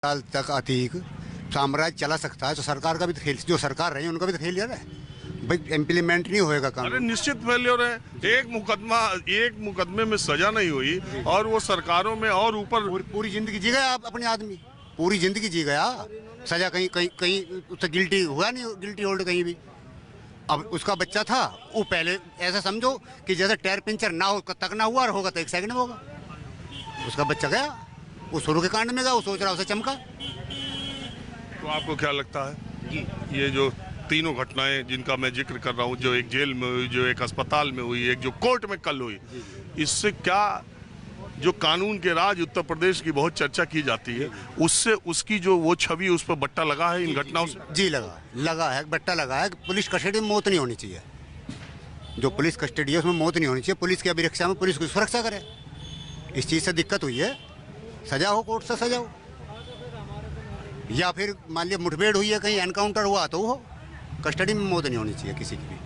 साल तक अतीक साम्राज्य चला सकता है तो सरकार का भी तो फेल, जो सरकार रही है उनका भी तो फेलियर है भाई, इम्प्लीमेंट नहीं होएगा काम। अरे निश्चित फेलियर है। एक मुकदमे में सजा नहीं हुई और वो सरकारों में और ऊपर पूरी जिंदगी जी गया आप अपने आदमी, पूरी जिंदगी जी गया, सजा कहीं कहीं कहीं उससे गिल्टी हुआ नहीं, गिल्टी होल्ड कहीं भी। अब उसका बच्चा था, वो पहले ऐसा समझो कि जैसे टायर पंचर ना हो तक ना हुआ और होगा तो 1 सेकंड में होगा। उसका बच्चा गया, वो शुरू के कांड में गया, वो सोच रहा उसे चमका। तो आपको क्या लगता है ये जो तीनों घटनाएं जिनका मैं जिक्र कर रहा हूँ, जो एक जेल में हुई, जो एक अस्पताल में हुई, एक जो कोर्ट में कल हुई, इससे क्या जो कानून के राज उत्तर प्रदेश की बहुत चर्चा की जाती है, उससे उसकी जो वो छवि उस पर बट्टा लगा है इन घटनाओं से? जी लगा है, बट्टा लगा है। पुलिस कस्टडी में मौत नहीं होनी चाहिए, जो पुलिस कस्टडी है उसमें मौत नहीं होनी चाहिए। पुलिस की अभिरक्षा में पुलिस की सुरक्षा करे, इस चीज़ से दिक्कत हुई है, सजा हो, कोर्ट से सजा हो। या फिर मान लिया मुठभेड़ हुई है, कहीं एनकाउंटर हुआ तो हो, कस्टडी में मौत नहीं होनी चाहिए किसी की भी।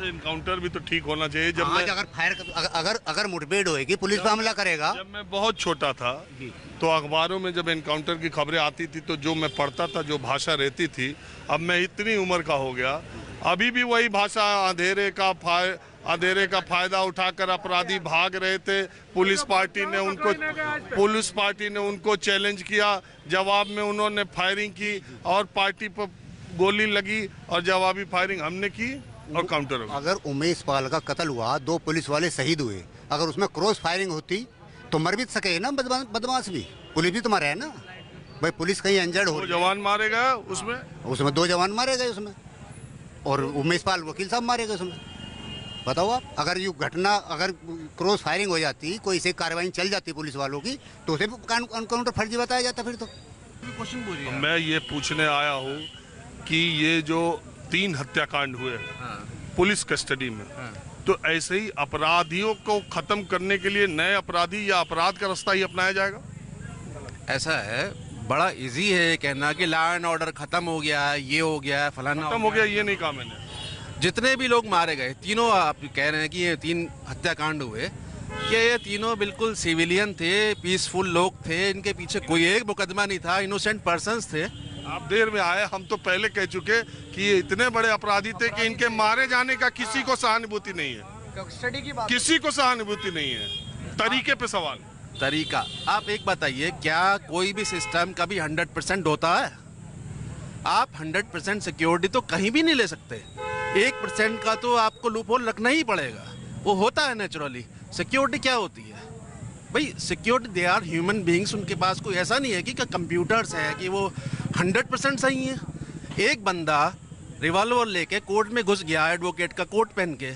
एनकाउंटर भी तो ठीक होना चाहिए। जब अगर मुठभेड़ होएगी, पुलिस पे हमला करेगा। जब मैं बहुत छोटा था तो अखबारों में जब एनकाउंटर की खबरें आती थी तो जो मैं पढ़ता था, जो भाषा रहती थी, अब मैं इतनी उम्र का हो गया, अभी भी वही भाषा, अंधेरे का फायदा उठाकर अपराधी भाग रहे थे। पुलिस पार्टी ने उनको चैलेंज किया, जवाब में उन्होंने फायरिंग की और पार्टी पर गोली लगी और जवाबी फायरिंग हमने की और काउंटर हो गया। अगर उमेश पाल का कत्ल हुआ, 2 पुलिस वाले शहीद हुए, अगर उसमें क्रॉस फायरिंग होती तो मर भी सके ना बदमाश भी, पुलिस भी तो मारे है ना भाई। पुलिस कहीं इंजर्ड हो, 2 जवान मारे गए उसमें 2 जवान मारे गए उसमें, और उमेश पाल वकील साहब मारे गए उसमें। बताओ आप, अगर ये घटना, अगर क्रॉस फायरिंग हो जाती, कोई से कार्रवाई चल जाती पुलिस वालों की, तो उसे काउंटर फर्जी बताया जाता फिर तो। मैं ये पूछने आया हूँ कि ये जो 3 हत्याकांड हुए पुलिस कस्टडी में, तो ऐसे ही अपराधियों को खत्म करने के लिए नए अपराधी या अपराध का रास्ता ही अपनाया जाएगा? ऐसा है, बड़ा इजी है क्या कि लॉ एंड ऑर्डर खत्म हो गया है, ये हो गया है, फलाना खत्म हो गया, ये नहीं कहा मैंने। जितने भी लोग मारे गए, तीनों आप कह रहे हैं कि ये 3 हत्याकांड हुए, क्या ये तीनों बिल्कुल सिविलियन थे, पीसफुल लोग थे, इनके पीछे कोई एक मुकदमा नहीं था, इनोसेंट पर्सन्स थे? आप देर में आए, हम तो पहले कह चुके कि ये इतने बड़े अपराधी थे कि इनके मारे जाने का किसी को सहानुभूति नहीं है, किसी को सहानुभूति नहीं है। तरीके पे सवाल, तरीका। आप एक बताइए, क्या कोई भी सिस्टम कभी 100% होता है? आप 100% सिक्योरिटी तो कहीं भी नहीं ले सकते, 1% का तो आपको लूपहोल रखना ही पड़ेगा, वो होता है नेचुरली। सिक्योरिटी क्या होती है भाई? Security, they are human beings, उनके पास कोई ऐसा नहीं है कि कंप्यूटर्स है कि वो 100% सही है। एक बंदा रिवॉल्वर लेके कोर्ट में घुस गया, एडवोकेट का कोट पहन के,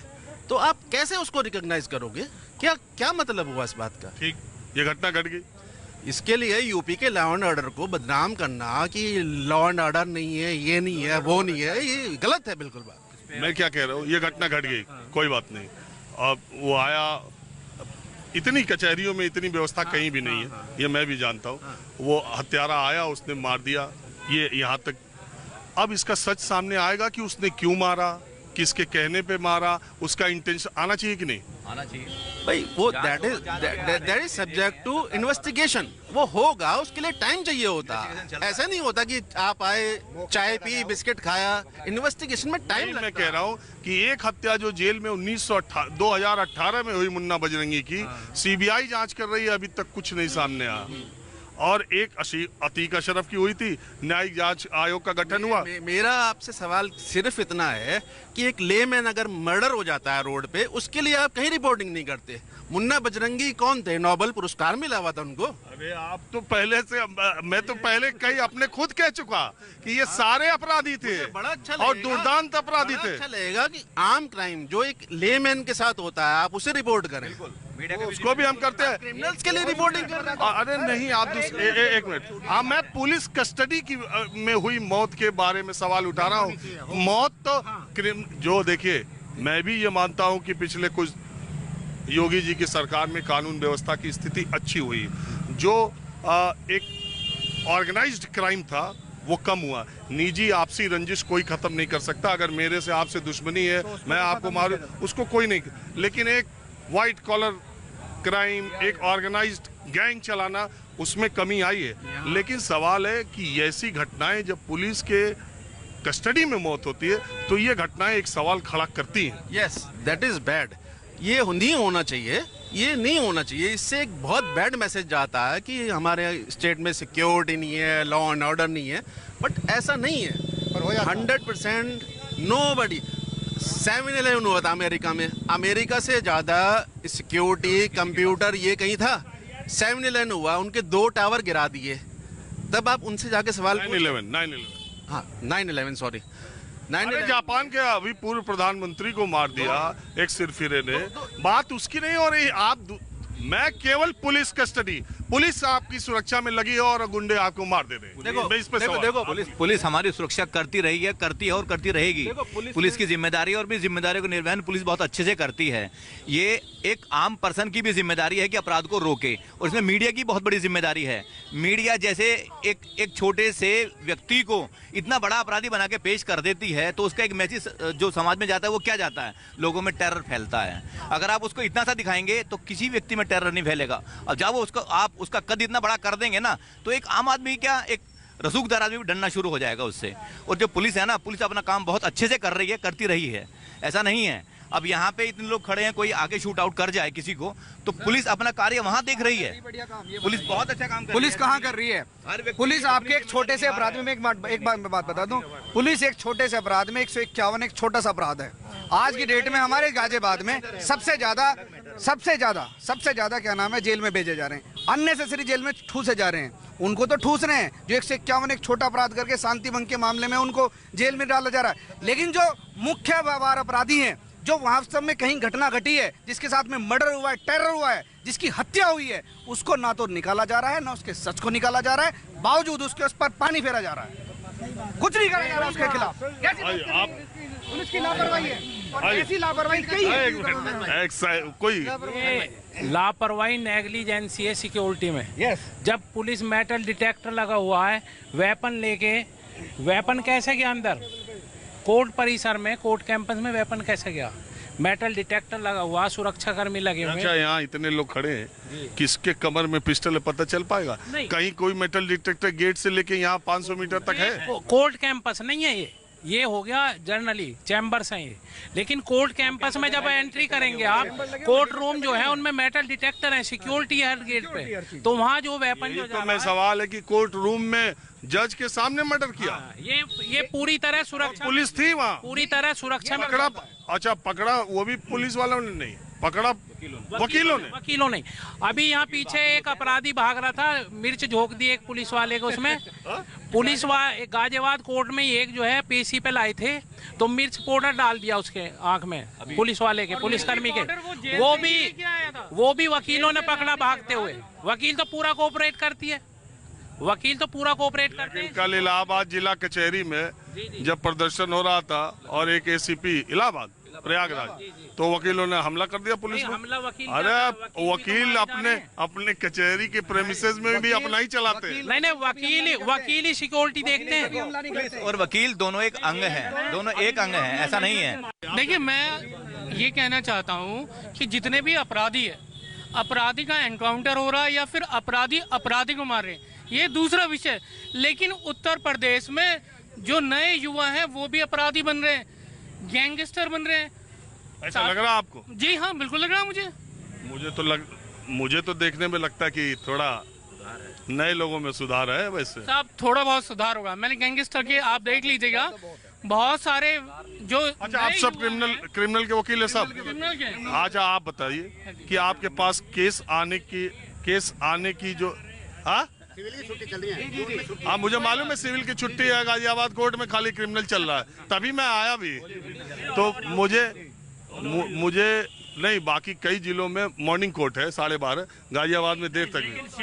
तो आप कैसे उसको रिकॉग्नाइज करोगे? क्या मतलब हुआ इस बात का? ठीक, ये घटना घट गई, इसके लिए यूपी के लॉ एंड ऑर्डर को बदनाम करना कि लॉ एंड ऑर्डर नहीं है, ये नहीं है, वो नहीं है, ये गलत है बिल्कुल बात। मैं क्या कह रहा हूँ, ये घटना घट गई, कोई बात नहीं। अब वो आया, इतनी कचहरियों में इतनी व्यवस्था कहीं भी नहीं है, ये मैं भी जानता हूँ। वो हत्यारा आया, उसने मार दिया, ये यहाँ तक। अब इसका सच सामने आएगा कि उसने क्यों मारा, किसके कहने पे मारा, उसका इंटेंशन आना चाहिए कि नहीं आना चाहिए भाई? वो that is subject to investigation, वो होगा, उसके लिए टाइम चाहिए होता। ऐसा नहीं होता कि आप आए, चाय पी, बिस्किट खाया, इन्वेस्टिगेशन में टाइम लगता। मैं कह रहा हूँ कि एक हत्या जो जेल में 2018 में हुई मुन्ना बजरंगी की, सीबीआई जांच कर रही है, अभी तक कुछ नहीं सामने आया। और एक अतीक अशरफ की हुई थी, न्यायिक जांच आयोग का गठन हुआ। मेरा आपसे सवाल सिर्फ इतना है कि एक लेमैन अगर मर्डर हो जाता है रोड पे, उसके लिए आप कहीं रिपोर्टिंग नहीं करते। मुन्ना बजरंगी कौन थे? नोबेल पुरस्कार मिला हुआ था उनको। अरे आप तो पहले से, मैं तो पहले कहीं अपने खुद कह चुका कि ये सारे अपराधी थे, बड़ा अच्छा और दुर्दांत अपराधी थे। अच्छा लगेगा कि आम क्राइम जो एक लेमैन के साथ होता है, आप उसे रिपोर्ट करें। उसको भी हम करते हैं, क्रिमिनल्स के लिए रिपोर्टिंग कर रहे हैं। अरे नहीं, आप एक मिनट, हाँ, मैं पुलिस कस्टडी की में हुई मौत के बारे में सवाल उठा रहा हूँ। मौत तो जो, देखिए, मैं भी ये मानता हूँ कि पिछले कुछ योगी जी की सरकार में कानून व्यवस्था की स्थिति अच्छी हुई, जो एक ऑर्गेनाइज्ड क्राइम था वो कम हुआ। निजी आपसी रंजिश कोई खत्म नहीं कर सकता। अगर मेरे से आपसे दुश्मनी है, मैं आपको मारूं, उसको कोई नहीं, लेकिन एक व्हाइट कॉलर क्राइम, एक ऑर्गेनाइज्ड गैंग चलाना, उसमें कमी आई है। लेकिन सवाल है कि ऐसी घटनाएं जब पुलिस के कस्टडी में मौत होती है तो ये घटनाएं एक सवाल खड़ा करती हैं। Yes, that is bad. ये नहीं होना चाहिए, ये नहीं होना चाहिए। इससे एक बहुत बैड मैसेज जाता है कि हमारे स्टेट में सिक्योरिटी नहीं है, लॉ एंड ऑर्डर नहीं है, बट ऐसा नहीं है। पर हो जाता 100% नोबडी। 7-11 हुआ था अमेरिका में, अमेरिका से ज़्यादा सिक्योरिटी कंप्यूटर ये कहीं था। 7-11 हुआ, उनके 2 टावर गिरा दिए, तब आप उनसे जाके सवाल 9/11 हाँ 9/11 सॉरी अरे 9/11 जापान के अभी पूर्व प्रधानमंत्री को मार दिया एक सिरफिरे ने, बात उसकी नहीं हो रही। मैं केवल पुलिस कस्टडी, पुलिस आपकी सुरक्षा में लगी है और गुंडे आपको मार दे रहे हैं। देखो, मैं इस पे देखो, सवाल- देखो, पुलिस हमारी सुरक्षा करती रही है, करती है और करती रहेगी। देखो, पुलिस की जिम्मेदारी और भी जिम्मेदारी को निर्वहन पुलिस बहुत अच्छे से करती है। ये एक आम पर्सन की भी जिम्मेदारी है कि अपराध को रोके, और इसमें मीडिया की बहुत बड़ी जिम्मेदारी है। मीडिया जैसे एक छोटे से व्यक्ति को इतना बड़ा अपराधी बना के पेश कर देती है तो उसका एक मैसेज जो समाज में जाता है वो क्या जाता है, लोगों में टेरर फैलता है। अगर आप उसको इतना सा दिखाएंगे तो किसी व्यक्ति में टेरर नहीं फैलेगा। अब जब वो आप उसका कद इतना बड़ा कर देंगे ना तो एक आम आदमी क्या, एक रसूखदार आदमी भी डरना शुरू हो जाएगा उससे। और जो पुलिस है ना, पुलिस अपना काम बहुत अच्छे से कर रही है, करती रही है, ऐसा नहीं है। अब यहाँ पे इतने लोग खड़े हैं, कोई आगे शूट आउट कर जाए किसी को तो पुलिस अपना कार्य वहाँ देख रही है। पुलिस बहुत अच्छा काम कर रही है। पुलिस कहाँ कर रही है? पुलिस आपके एक छोटे से अपराध में, एक बात बता दूं, पुलिस एक छोटे से अपराध में 151 एक छोटा सा अपराध है। आज की डेट में हमारे गाजियाबाद में सबसे ज्यादा क्या नाम है, जेल में भेजे जा रहे हैं, अननेसेसरी जेल में ठूसे जा रहे हैं। उनको तो ठूस रहे हैं जो 151 एक छोटा अपराध करके शांति भंग के मामले में उनको जेल में डाला जा रहा है। लेकिन जो मुख्य व्यवहार अपराधी हैं, जो वास्तव में कहीं घटना घटी है, जिसके साथ में मर्डर हुआ है, टेरर हुआ है, जिसकी हत्या हुई है, उसको ना तो निकाला जा रहा है, ना उसके सच को निकाला जा रहा है, बावजूद उसके उस पर पानी फेरा जा रहा है, कुछ नहीं करा जा रहा उसके खिलाफ। पुलिस की लापरवाही है, और ऐसी लापरवाही कई है। कोई लापरवाही नेग्लिजेंसी है सिक्योरिटी में। जब पुलिस मेटल डिटेक्टर लगा हुआ है, वेपन लेके, वेपन कैसे गया अंदर, कोर्ट परिसर में, कोर्ट कैंपस में वेपन कैसे गया, मेटल डिटेक्टर लगा हुआ, सुरक्षा कर्मी लगे हुए। अच्छा, यहाँ इतने लोग खड़े हैं, किसके कमर में पिस्टल है पता चल पाएगा? कहीं कोई मेटल डिटेक्टर गेट से लेके यहाँ 500 मीटर तक है? कोर्ट कैंपस नहीं है ये हो गया जर्नली चैम्बर्स हैं ये। लेकिन कोर्ट कैंपस में जब एंट्री करेंगे आप, कोर्ट रूम जो है उनमें मेटल डिटेक्टर है, सिक्योरिटी है हर गेट पे, तो वहाँ जो वेपन जो तो मैं सवाल है कि कोर्ट रूम में जज के सामने मर्डर किया, ये पूरी तरह सुरक्षा, पुलिस थी वहाँ, पूरी तरह सुरक्षा में पकड़ा। अच्छा, पकड़ा वो भी पुलिस वालों ने नहीं पकड़ा, वकीलों ने। अभी यहाँ पीछे एक अपराधी भाग रहा था, मिर्च झोंक दी एक पुलिस वाले को उसमें। पुलिस गाजियाबाद कोर्ट में एक जो है पेशी पे लाए थे तो मिर्च पाउडर डाल दिया उसके आंख में, पुलिस वाले के, पुलिसकर्मी के। वो भी वकीलों ने पकड़ा भागते हुए। वकील तो पूरा कोऑपरेट करती है, वकील तो पूरा कोऑपरेट करते हैं। कल इलाहाबाद जिला कचहरी में जब प्रदर्शन हो रहा था और एक एसीपी इलाहाबाद प्रयागराज, तो वकीलों ने हमला कर दिया पुलिस में। अरे वकील अपने कचहरी के प्रेमिसेस में भी अपना ही चलाते हैं। नहीं, वकील ही सिक्योरिटी देखते हैं। पुलिस और वकील दोनों एक अंग हैं, दोनों एक अंग हैं, ऐसा नहीं है। देखिए, मैं ये कहना चाहता हूँ कि जितने भी अपराधी है, अपराधी का एनकाउंटर हो रहा है या फिर अपराधी को मार रहे हैं, ये दूसरा विषय। लेकिन उत्तर प्रदेश में जो नए युवा हैं वो भी अपराधी बन रहे हैं, गैंगस्टर बन रहे हैं। ऐसा लग रहा है आपको? जी हाँ, बिल्कुल लग रहा है मुझे। मुझे तो देखने में लगता है कि थोड़ा नए लोगों में सुधार है। वैसे साहब, थोड़ा बहुत सुधार होगा। मैंने गैंगस्टर के आप देख लीजिएगा, बहुत सारे जो। अच्छा, आप सब क्रिमिनल के वकील है सब? क्रिमिनल के। अच्छा, आप बताइए कि आपके पास केस आने की जो सिविल की छुट्टी चल रही है। हाँ, मुझे मालूम है सिविल की छुट्टी है, गाजियाबाद कोर्ट में खाली क्रिमिनल चल रहा है, तभी मैं आया भी। तो मुझे नहीं, बाकी कई जिलों में मॉर्निंग कोर्ट है 12:30, गाजियाबाद में देर तक।